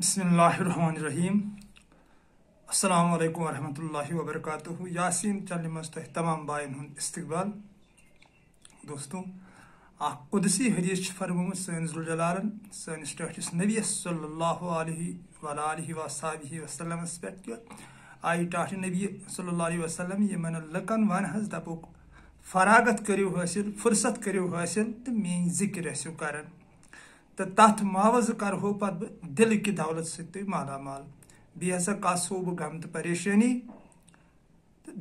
बिस्मिल्लाहिर्रहमानिर्रहीम। अस्सलामु अलैकुम वरहमतुल्लाहि वबरकातुहू। यासीन चलने मज तह तमाम बायन हुंद इस्तकबाल। दोस्तों, कुदसी हदीस फरमोमुत सन ज़ुल जलालन सनिस टठिस नबी सल्लल्लाहु अलैहि वसल्लम पे आई टाठ नबी सल्लल्लाहु अलैहि वसल्लम यमन लकन वन हज दपुक फरागत करियो हासिल, फुर्सत करियो हासिल तो मेन जिक्र रसियो करन तो तथ मावज कर हो पद दिल की दौलत से माला माल बी हसा कस हो बह गम तो परेशानी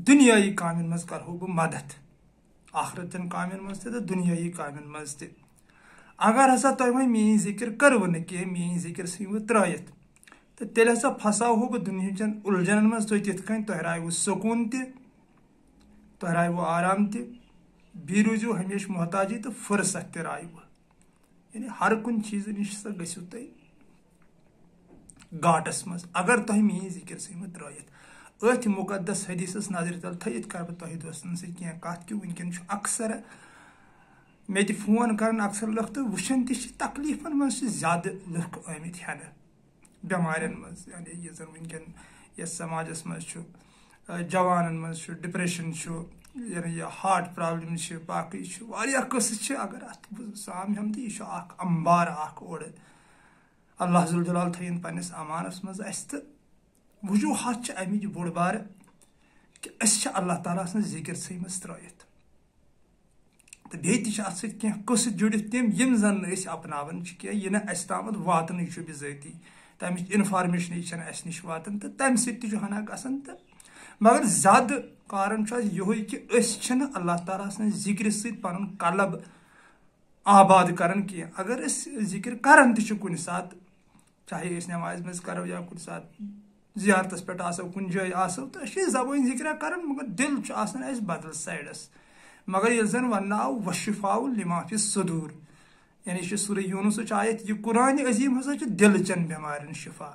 दुनियाई कामन मज कर हो बह मदद आखरतन कामन मज तो दुनियाई कामन मज त अगर हसा तुम वो मेन जिक्र करो न कह मेन जिक्र सो त्रयत तो तेल हसा फसाव हो बह दुनियाचन उलझन मज तुम तिथ कन तुह राय सुकून तुह राय आराम बी रूजू हमेशा मोहताजी तो फुर्सत राय यानी हर कुन चीज नश सा गो तुम घाटस मज अगर तुम मेन जिक्र सो त्रयत अथ मुकदस हदीस नजर तल थत कर बह तुम दोस्तन सह कह कत कि वनकन अक्सर मे फोन कर अक्सर लुख तो वुचान तकलीफन मज ज्यादा लुख आमत हेन बेमारन मज यानी ये जन वनकन यस समाजस मज जवानन मज डिप्रेशन यानी यह हार्ट प्रॉब्लम बाकी कस अगर अत साम हम तो यह अंबार ओर अल्लाह ज़ुल जलाल थन पन्नस अमानस मज तो वजूहत अमिच बोड़ बार कि अल्लाह ताला सं जिक्र थमस त्रयत तो बेह अत सह कस जुड़ित तम यम जन अपनावन कह यह अस तम वातन बिजाती तमिच इनफार्मेशन अस नश वातन तो तम सना गसन तो मगर ज्यादा कारण यह कि अल्लाह ताला सं जिक्र सन कलब आबाद करान कह अगर जिक्र करान कुन सात चाहे नमाज मज करो या कुछ सात जियारतस पे आसो कुन जाय आसो तो जबान जिक्र करान मगर दिल बदल साइडस मगर ये जन वन वशिफाउ लिमाफि सदूर यानी सूरह यूनुस आयत यह कुरान अजीम हसा दिल चन बेमारन शिफा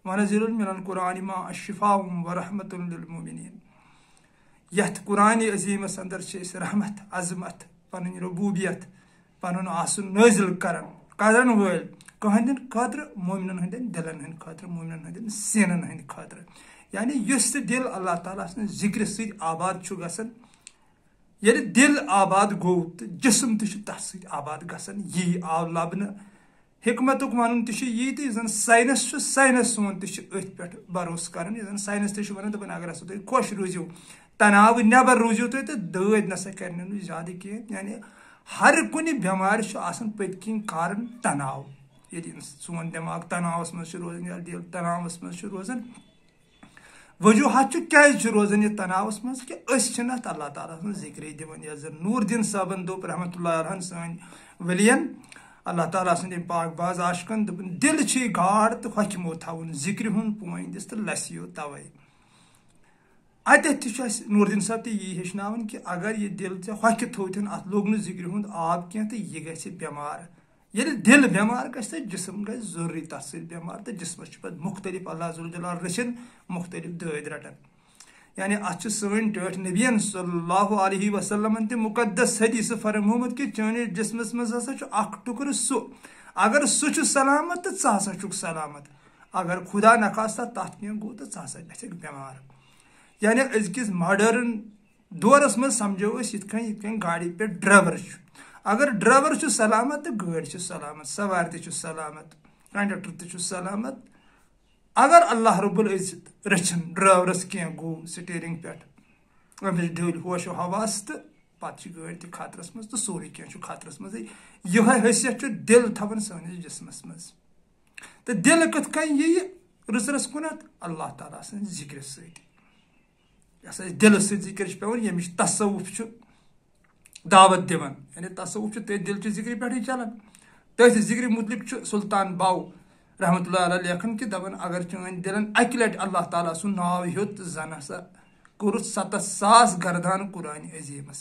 वनज़िल मिनल कुरान मा अशिफाउ व रहमतुल लिल मुमिनीन। यथ कुरान अजीमस अंदर रहमत अजमत पन रबूबियत पन आसन नाजिल करन वल कहन खतर मोमिनन हंदन दिलन हंद खतर मोमिनन हंदन सीनन हंद खतर यानी युस दिल अल्लाह ताला सं जिक्र सद आबाद छु गसन ये दिल आबाद गो तो जिस्म तथ सद आबाद गसन यी आव लबन हिकमत वन यी तो जन साइनस सोन पे भरोस कर साइनस वन दपान अगर हसा तुम खुश रूजो तनाव नबर रूजो तुम तो दद नसा कर ज्यादा कह यानी हर कुन बेमार पत्किन कारण तनाव ये सोन दिमाग तनावस मज रोजान या दिल तनावस मज रोजान वजूहत क्या रोजान यह तनावस मज कि अल्लाह ताला जिक्र दिवन या जन नूरदीन साहबन दोप रहमतुल्लाह अलैह सन वलियन अल्लाह ताला सद पाक बाज आशकन दिल गाड़ तो हकमो थवन जिक्र हूं पोन दिस तो लसियो तवे अत नूरदीन साहब यी हेचनावन कि अगर यह दिल ऐ हक थोन अत लोग न जिक्र हूं आब कह तो यह गि बेमार ये दिल बेमार गि जिसम गि जरूरी तथ सत बेमार तो जिसमस पे मुख्तलिफ अल्लाह ज़ुल जलाल रचिन मुख्तलिफ दद रटन यानी अत सन टठ नबियन सल्लल्लाहु अलैहि वसल्लम ते मुकद्दस हदीस फरमोमुत कि चने जिस्मस मज हसा टुकर अगर सह सलामत तो हसा सलामत अगर खुदा नखास्ता तथ क्या गो तो हसा ग बेमार यानी अजकिस मॉडर्न दौरस मज समझो ये गाड़ी पे ड्राइवर अगर ड्राइवर सलामत तो गाड़ी सलामत सवार तलामत कंडक्टर तलामत अगर अल्लाह रब्बुल इज्जत रचन ड्राइवरस क्या गो स्टीयरिंग पे डल होश हवास तो पे गाड़ी त खतरस मज तो सोरे क्या खतरस मज यह हैसियत दिल थवन सनिस जिस्मस मज तो दिल कथ कन यी रुस कुनत अल्लाह ताला सं जिक्र सत दिल सिक्र पे यमिश तसव्वुफ दावत दिवन यानी तसव्वुफ तथ दिल जिक्र पे चलान तथ जिक्र मुतलिक सुल्तान बाव रहमतुल्लाह अलैह लेखन कि दपन अगर चन दिलन अकि लट अल्लाह ताला सुन नाव हेत जन हसा कोर 7,000 गर्दान कुरान अजीमस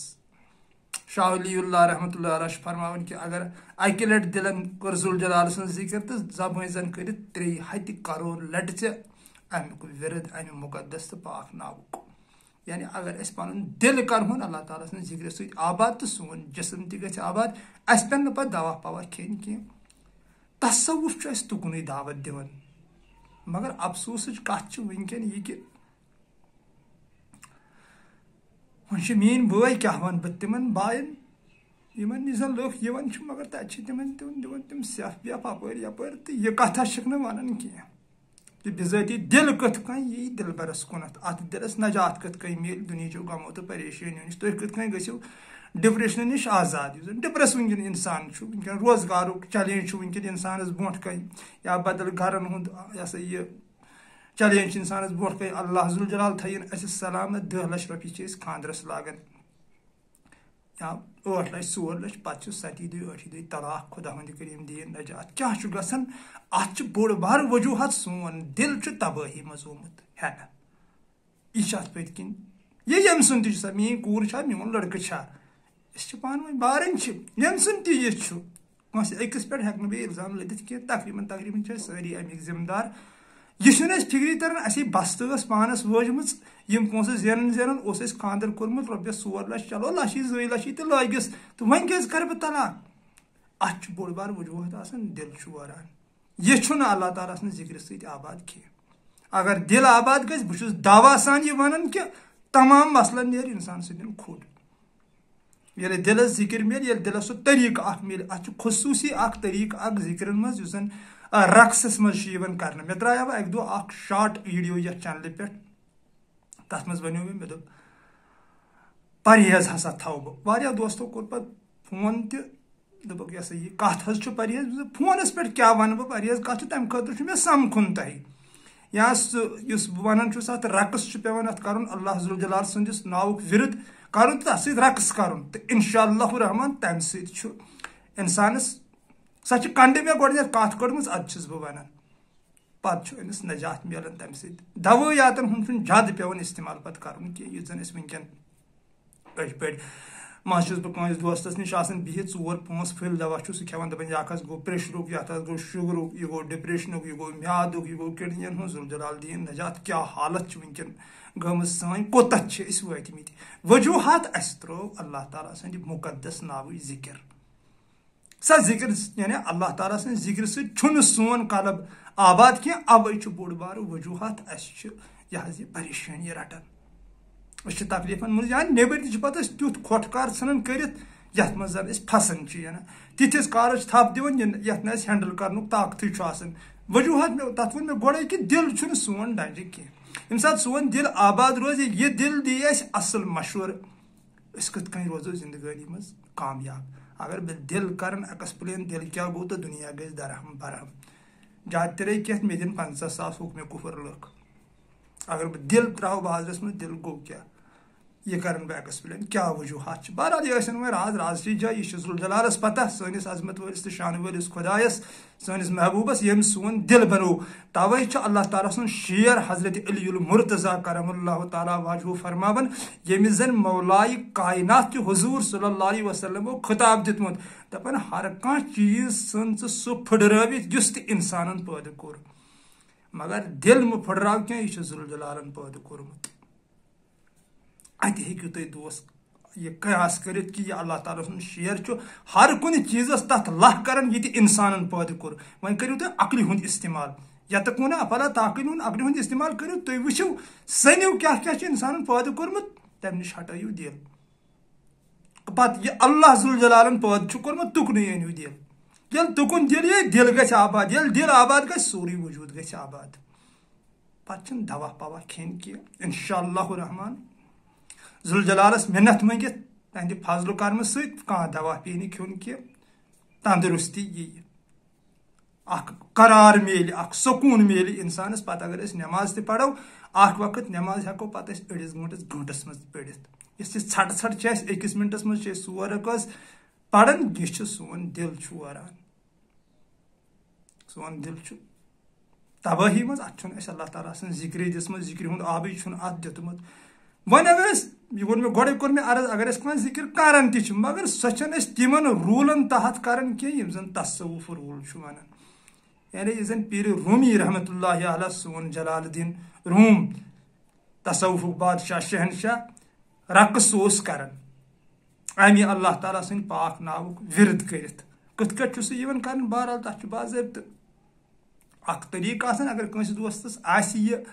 शाह वलीउल्लाह रहमतुल्लाह अलैह फरमावन कि अगर अकि लट दिलन कर ज़ुल जलाल सन जिक्र तो जबान जन कर 3 करोड़ लट अमुक विरद अमि मुकद्दस तो पाक नावुक यानी अगर अस पन दिल करहन अल्लाह ताला सन जिक्र सत आबाद तो सोन जिस्म तह आबाद अस पे पे दवा पवा खेन कह तसव्वुफ तुकुन दावत दिवन मगर अफसोस कत वनकन यह कि वह मीन बय क्या वन बह तिमन बायन यमन नश जन लुख यवन मगर तत दिवन तम सेफ वेफ अपर यपर तो यह कथा वन कह कि बिजाती दिल कत कन यी दिलबरस कुनत अत दिलस नजात कत कन मिल दुनिया गमो तो परेशानियों नश तुम कत कन गो डिप्रेशन नश आजाद डिप्रेस वनकन इंसान वनकन रोजगार चैलेंज वनकन इंसानस ब्रोह कन या बदल घरन हुंद यह चैलेंज इंसानस ब्रोह कन अल्लाह जुल जलाल थयन अस सलामत 10 लाख रुपये खानदरस लागन या 8 लाख 4 लाख पे 7 दह तलाक खुदा हंद करीम दीन नजात क्या गसन अत बोड़ बार वजूहत सोन दिल तबाही मजोमुत है यह पत किन ये यम सुन ता मीन कूर मोन लड़का पान वन बारन यम सुन तकस पे हेक बे इल्जाम लदित कह तकरीबन सारी अमिक जिम्मेदार यह फिक्री तरन अस बस्त पानस वजम पोस जेन खानदर कोर्मुत रॉपियस 4 लाख चलो लशी 2 लशी तो लगिस तो वन क्या कर बह तलाक अत बोड़ बार वजूहत दिल वरान यह अल्लाह ताला जिक्र सत आबाद कह अगर दिल आबाद गस बहुत दावा सान यह वन कि तमाम मसलन नेर इंसान सदन खोट ये दिलस जिक्र मिल ये दिलस सह तरीक मिल अत खसूसी तरीक जिक्र मज रक्सस मज कर मे त्रा अक दह शार्ट वीडियो ये चैनल पे तथ मज वो मे दोप परहेज हसा थो बह दोस्तों कोर पे फोन दोपक यह यह कत परहेज फोनस पे क्या वन बह परहेज कत तम खतर मे समखुन तह या वन अत रक्स पेवान अत कर अल्लाह जुल जलाल सदिस नावुक विरद कर तथ रक्स कर तो इंशाअल्लाह रहमान तम इंसानस सह कंड मे गोड कत कड़म अद बह वन पे अमिस नजात मिलान तम दवायातन हूं ज्यादा पेवान इस्तेमाल पे कर जन वनकन पे मज बह दोस्तस नश बिहित 4-5 फुल दवा सह खेवान दपान यह गो प्रेशरुक यह गो शुगरुक यह गो डिप्रेशनुक यह गो म्यादुक यह गो किडनियन हूँ जुल जलाल दीन नजात क्या हालत वनकन गम सान कोतत वतमित वजूहत अस त्रो अल्लाह ताला सद मुकद्दस नाव जिक्र सा जिक्र यानी अल्लाह ताला सद जिक्र सो सोन कलब आबाद कह अवे बोड़ बार वजूहत अस यह परेशानी रटन तकलीफन मज या नबर पे तुथ खोटकार सन कर मज फसान तिथिस कार थप दिवन ये हैंडल कर ताकत वजूहत तथ वो गोड़े कि दिल सोन डंज कह यम सात सोन दिल आबाद रोज यह दिल दी असल मशवर कत कन रोजो जिंदगी मज कामयाब अगर बह दिल कर एक्सप्लेन दिल क्या गो तो दुनिया गई दरहम बरहम ज्यादा tere कह मे दिन 50,000 हो मे कुफर लख अगर बह दिल त्रो बाजरस में दिल गो क्या यह कर बह एक्सप्लेन क्या वजूहत बहरहाल यह वो राज जाए यह जुल जलालस पता सनिस अजमत वलिस तो शान वलिस खुदायस सनिस महबूबस यम सोन दिल बनो तवे अल्लाह ताला सुन शेर हजरत अली मुर्तजा करमुल्लाह ताला वजहू फरमावन यमिस जन मौलाई कायनात के हुजूर सल्लल्लाहु अलैहि वसल्लम खिताब दितमुत दपन हर कह चीज सन सह फुडरावित जुस इंसान पैदा कोर मगर दिल म फुडराव क्या यह जुल जलालन पैदा कोरमुत अत हेकु तुम दोस्त यह कयास कर यह अल्लाह ताला सुन शेर हर कुन चीजस तथ लह कर इंसान पैदा कोर वह करू तुम अकल हुंद इस्तेमाल या तक वो फला ताकल हुंद अकल हुंद इस्तेमाल करू तुम वो सनो क्या क्या इंसान पैदा कोरमुत तम नश हटायु दिल पे यह अल्लाह जुल जलालन पैदा कोरमुत तुकन अनु दिल ये तुकुन दिल ये दिल गछ आबाद ये दिल आबाद गछ सोरी वजूद गछ आबाद पे दवा पवा खेन कह इंशाअल्लाह रहमान जुल जलालस मिन्नत मंगित तहद फजल कर्म सह दवा पे खुन कह तंदुरुस्ती यी करार मेल सुकून मेल इंसानस पे अगर नमाज तह पढ़ो वक्त नमाज हेको पे अड़िस घंटस मज पढ़ित इस छट छट 1 मिनटस मज 4 रकात पढ़न यह सोन दिल वरान सोन दिल तबाही मज अत अल्लाह ताला सन जिक्र दिसमत जिक्र हुंद आबी अत दितमुत वन अगर यह वो मे गोड़े कोर मे अर्ज अगर कह जिक्र करान तह मगर सह तिमन रूलन तहत करान कह जन तसव्वुफ रूल वन यानी यह जन पीर रूमी रहमतुल्लाह अलैह सोन जलालुद्दीन रूम तसव्वुफ बादशाह शहनशाह रक्स करान अमी अल्लाह ताला सद पाक नावुक विरद कर कत कर बहरहाल तथ बाबत अख तरीक अगर कंस दोस्तस यह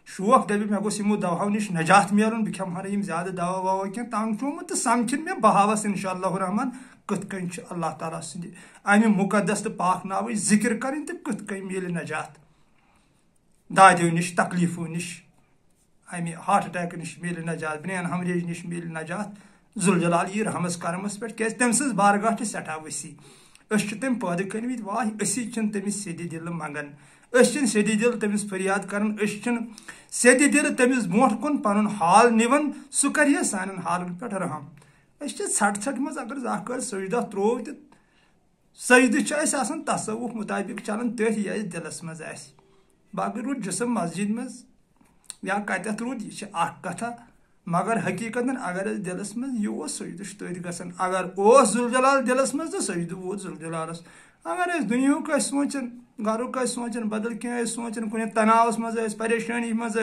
शौक दप मे गोस यमो दवाओ नश नजात मिलन बह खम हर ज्यादा दवा ववा कह तंग चोमुत तो समझन मे बहावस इंशाअल्लाह रहमान कत कन अल्लाह ताला सद अमि मुकद्दस तो पाक नाव जिक्र कर तो कत कन मिल नजात दादियों नश तकलीफों नश अमि हार्ट अटैक नश मिल नजात ब्रेन हमरेज नश मिल नजात जुल जलाल यी रहमस करमस पे क्या तम सज बारगाह सठा वसी तम पैदा कर्मित वाह असी तमिस सेद दिल मंगन सेद दिल तमिस फरियाद कर सेद दिल तमिस ब्रोह कुन पन हाल निवन सह कर सान हालन पे रहम छट छट मज अगर कर सजदा त्रो तो सजद तसवुफ मुताबिक चलान तथ यह दिलस मज बाकी रूद जिसम मस्जिद मज या कत रूद यह कथा मगर हकीकत अगर दिलस मज यह सजद तथ ग अगर जुल जलाल दिलस मज तो सजद वो जुल जलालस अगर दुनिया सोचन गरुक सोचन बदल क्या सोचन कुछ तनावस मज परेशानी मज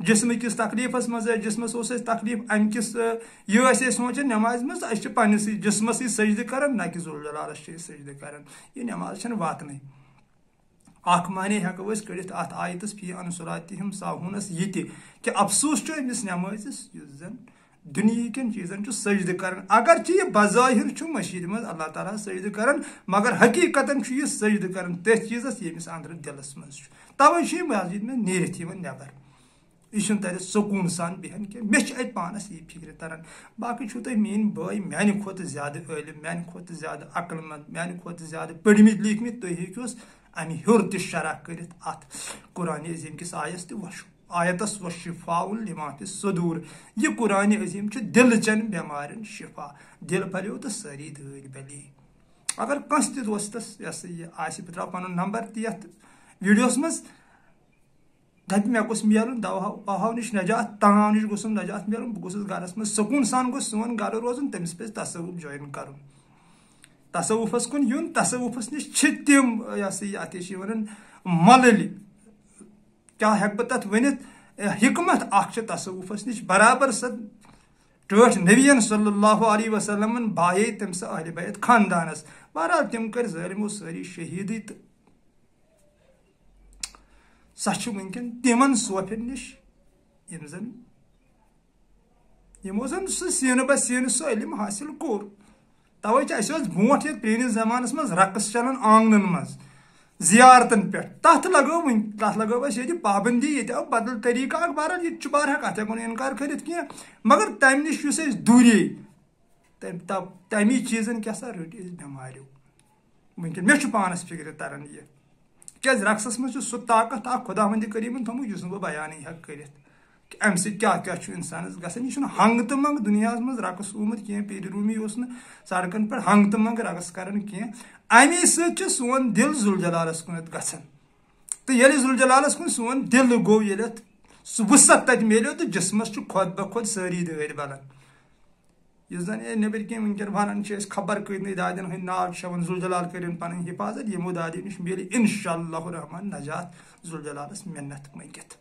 जिस्म किस तकलीफस मज जिस्मस तकलीफ अम किस यह सोचन नमाज मज पन्नस जिस्मस सजद कर ना कि जुल जलालस सजद कर यह नमाज वातन अख माने हेको कड़ित अत आयतस फी अनुसरातिहिम साहूनस ये कि अफसोस अमिस नमाजिस जन दुनिया चीजन सजद कर अगर यह बज़ाहिर मशीद मज अल्लाह ताला सजद कर मगर हकीकत यह सजद कर तथ चीजस यमिस अंदर दिलस मज तवे मस्जिद में नीरथ नबर यह तर सुकून सान बहन कह मे पानस यह फिक्र तरन बाकी तुम मेन बई माने खुद ज्यादा इलम माने खुद ज्यादा अक्लमंद माने खुद ज्यादा पढ़मित लिखमित तुम हेकोस अमि हर त शरह कर कुरान अजीम किस आयस आयतस व शिफाउल लिमा फि सुदूर यह कुरान अजीम दिल चन बेमारन शिफा दिल फलो तो सारी दल बली अगर कंस त दोस्तस यह बह त्रा पन नंबर तथ वीडियोस मज दप मे गोस मिलन दवाओ नश नजात तनाव नश गोसम नजात मिलन बह गोस गरस मज सुकून सान गोस सोन गर रोजन तमिस पे तसवुफ ज्वाइन कर तसवुफस कुन यून तसवुफस नश तम अत वन मलल क्या हेक बह तथ वनित हिकमत अख तसवुफस नश बराबर स टठ नबियन सल्लल्लाहु अलैहि वसल्लम बाये तम स अहल बैत खानदानस बहरहाल तम कर जालिमो सारी शहीदी तो सह वनकन तिमन सोफन नश यमो जन सीन बह सीन सह इलम हासिल कोर तवे ब्रोट ये प्रेनिस जमानस मज रक्स चलान आंगन मज जियारतन पे तथ लगो ये पाबंदी ये आव बदल तरीका बहरहाल यह बहरहाल अत हेको इनकार कर मगर तम नश दूरे तमी चीजन क्या रट बेमारियों वनकन मे पानस फिक्र तरन यह क्या रक्सस मज सह ताकत खुदा वंद करीमन थमुत बह बयान हेक कर अम क्या इंसानस गसान यह हंग तो मंग दुनिया मज रक्स ऊमुत कह पीर रूमी सड़कन पे हंग तो मंग रक्स कर अमी सोन दिल जुल जलालस कुन गसान तो ये जुल जलालस कुन सोन दिल गो ये वसत तत मिलो तो जिसमस खुद ब खुद सारी दर बलन इस जन नबर कह वनकन वन खबर कदन दादन हंद नाव शवन जुल जलाल कर पन हिफाजत यमो दादी नश मिल इंशाअल्लाह रहमान नजात जुल जलालस मिन्नत मंगित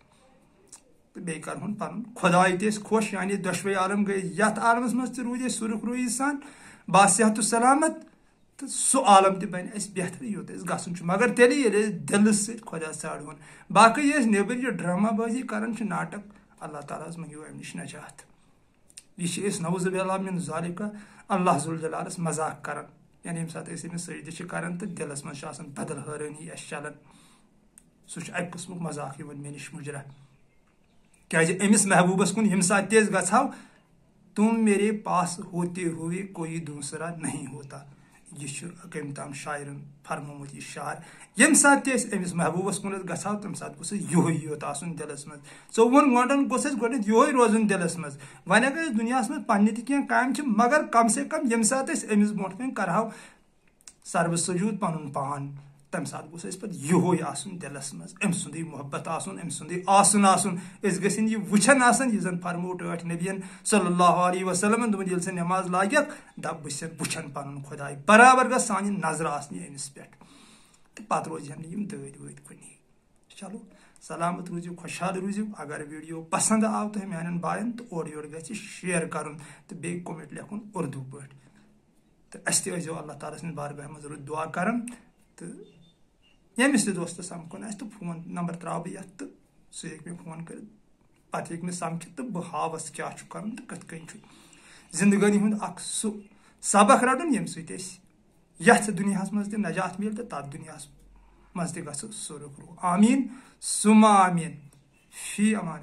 तो बे कर पन खुदाई तेस खुश यानी दशवे आलम गई यथ आलमस मज रूद सुरख रूई सान बासेहत सलामत तो सह आलम त बन बेहतर योत गसन मगर तेल दिल खुदा साड़न बाकी नबर यह ड्रामाबाजी कर नाटक अल्लाह ताला मंगो अम नश नजात यह नवजुबिल्लाह मिन ज़ालिका अल्लाह जुल जलालस मजाक कर यानी यम सात सजद कर तो दिलस मज बदल हैरानी चलान सह अक किस्मुक मजाक मे नश मुजरा क्या अमिस महबूबस कुन यम सात तेज गो तुम मेरे पास होते हुए कोई दूसरा नहीं होता यह कम तम शायरन फरमोमुत यह शार यम सात अमिस महबूबस कुन गो तम सात गोस योत आसन दिलस मज 54 घंटन गोस गोड योय रोजन दिलस मज वन अगर दुनिया मज पन्ने कह काम मगर कम से कम यम सात अमिस ब्रोट कन करहाव सर्व सजूद पन पान तम सात गोस पे योय आसन दिलस मज अम सुंद मोहब्बत आसन अम सुंद आसन आसन गन यह वुचन आसन यह फरमो टठ नबियन सल्लल्लाहु अलैहि वसल्लम दोपन ये से नमाज लाग दप बह वुचन पन खुदाई बराबर ग सान नजर आसनी अमिस पे तो पत रोजन दद वद कुन चलो सलामत रूजू खुशहाल रूजू अगर वीडियो पसंद आव तो मान बायन तो ओर योर ग शेयर कर तो बे कमेंट लिखुन उर्दू पे तो अल्लाह ताला सद बारगाह मज दुआ कर तो यमिस दोस्त समखन तो फोन नंबर त्रा बह तो सह मे फोन कर पे मे समखित तो बह हावस क्या कर तो कथ कन जिंदगानी हूं सह सबक रटन यम सत दुनिया मज नजात मिल तो तथ दुनिया मज तुरुख आमीन सुमा आमीन फी अमान।